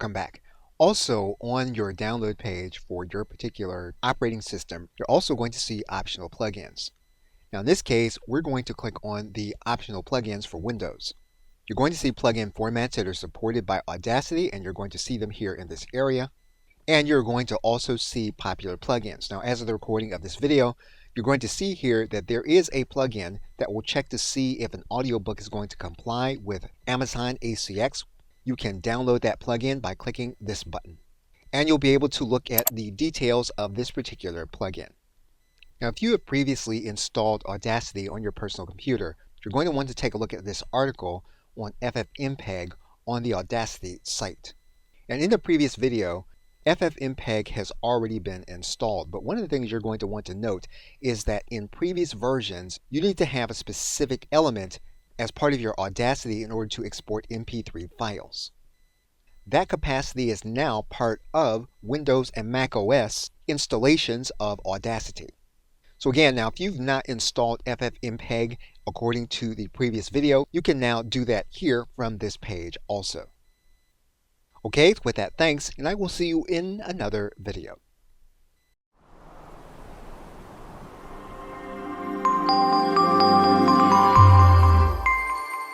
Welcome back. Also, on your download page for your particular operating system, you're also going to see optional plugins. Now, in this case, we're going to click on the optional plugins for Windows. You're going to see plugin formats that are supported by Audacity, and you're going to see them here in this area. And you're going to also see popular plugins. Now, as of the recording of this video, you're going to see here that there is a plugin that will check to see if an audiobook is going to comply with Amazon ACX. You can download that plugin by clicking this button. And you'll be able to look at the details of this particular plugin. Now, if you have previously installed Audacity on your personal computer, you're going to want to take a look at this article on FFmpeg on the Audacity site. And in the previous video, FFmpeg has already been installed, but one of the things you're going to want to note is that in previous versions, you need to have a specific element as part of your Audacity in order to export MP3 files. That capacity is now part of Windows and Mac OS installations of Audacity. So again, now if you've not installed FFmpeg according to the previous video, you can now do that here from this page also. Okay, with that, thanks, and I will see you in another video.